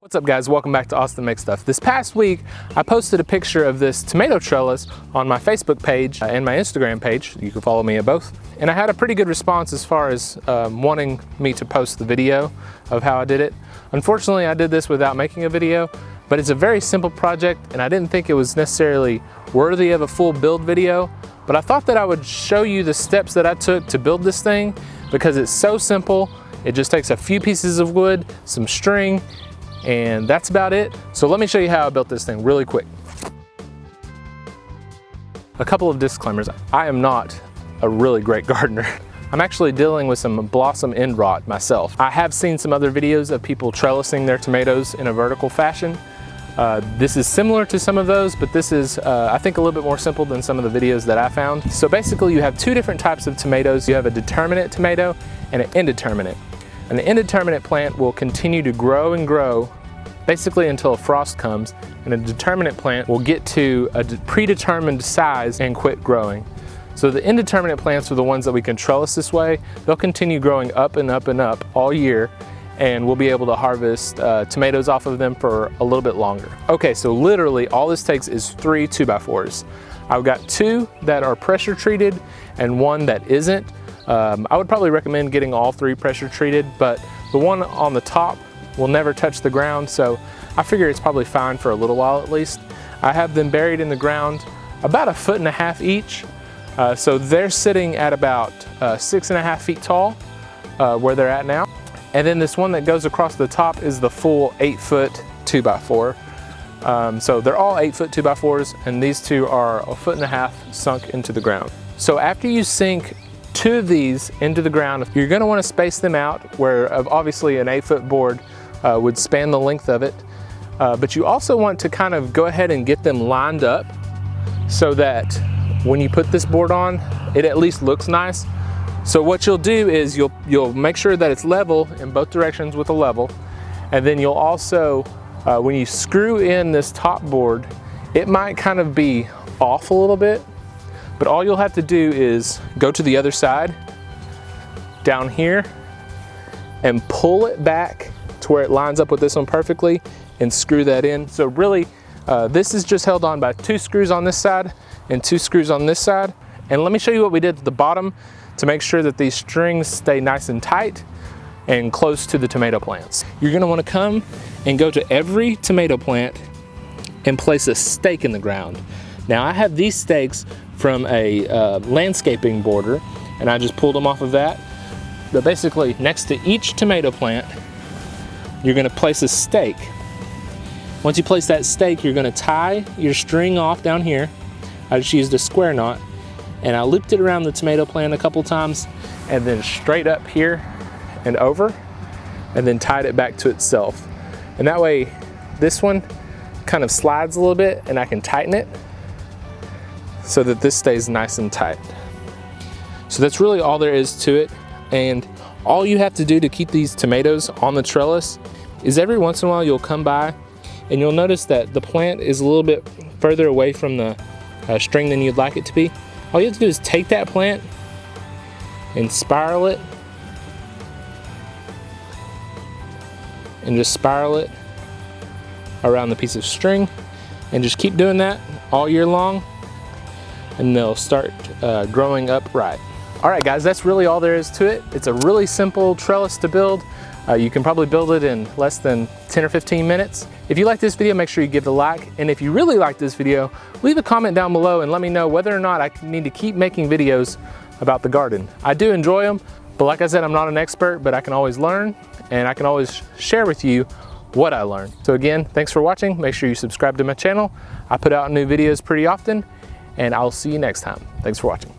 What's up guys, welcome back to Austin Makes Stuff. This past week I posted a picture of this tomato trellis on my Facebook page and my Instagram page. You can follow me at both. And I had a pretty good response as far as wanting me to post the video of how I did it. Unfortunately I did this without making a video, but it's a very simple project and I didn't think it was necessarily worthy of a full build video, but I thought that I would show you the steps that I took to build this thing because it's so simple. It just takes a few pieces of wood, some string, and that's about it. So let me show you how I built this thing really quick. A couple of disclaimers. I am not a really great gardener. I'm actually dealing with some blossom end rot myself. I have seen some other videos of people trellising their tomatoes in a vertical fashion. This is similar to some of those, but this is, I think, a little bit more simple than some of the videos that I found. So basically you have two different types of tomatoes. You have a determinate tomato and an indeterminate. An indeterminate plant will continue to grow and grow basically until a frost comes, and a determinate plant will get to a predetermined size and quit growing. So the indeterminate plants are the ones that we can trellis this way. They'll continue growing up and up and up all year, and we'll be able to harvest tomatoes off of them for a little bit longer. Okay, so literally all this takes is 3 2x4s. I've got 2 that are pressure treated and 1 that isn't. I would probably recommend getting all 3 pressure treated, but the one on the top will never touch the ground, so I figure it's probably fine for a little while at least. I have them buried in the ground about 1.5 feet each, so they're sitting at about 6.5 feet tall where they're at now. And then this one that goes across the top is the full 8-foot 2x4. So they're all 8-foot 2x4s, and these 2 are 1.5 feet sunk into the ground. So after you sink 2 of these into the ground, you're going to want to space them out where obviously an 8-foot board would span the length of it. But you also want to kind of go ahead and get them lined up so that when you put this board on, it at least looks nice. So what you'll do is you'll make sure that it's level in both directions with a level, and then you'll also, when you screw in this top board, it might kind of be off a little bit, but all you'll have to do is go to the other side, down here, and pull it back to where it lines up with this one perfectly, and screw that in. So really, this is just held on by 2 screws on this side and 2 screws on this side. And let me show you what we did at the bottom to make sure that these strings stay nice and tight and close to the tomato plants. You're gonna wanna come and go to every tomato plant and place a stake in the ground. Now I have these stakes from a landscaping border, and I just pulled them off of that. But basically, next to each tomato plant, you're gonna place a stake. Once you place that stake, you're gonna tie your string off down here. I just used a square knot, and I looped it around the tomato plant a couple times, and then straight up here and over, and then tied it back to itself. And that way, this one kind of slides a little bit, and I can tighten it so that this stays nice and tight. So that's really all there is to it. And all you have to do to keep these tomatoes on the trellis is every once in a while you'll come by and you'll notice that the plant is a little bit further away from the string than you'd like it to be. All you have to do is take that plant and spiral it, and just spiral it around the piece of string, and just keep doing that all year long, and they'll start growing upright. All right guys, that's really all there is to it. It's a really simple trellis to build. You can probably build it in less than 10 or 15 minutes. If you like this video, make sure you give it a like. And if you really like this video, leave a comment down below and let me know whether or not I need to keep making videos about the garden. I do enjoy them, but like I said, I'm not an expert, but I can always learn, and I can always share with you what I learned. So again, thanks for watching. Make sure you subscribe to my channel. I put out new videos pretty often, and I'll see you next time. Thanks for watching.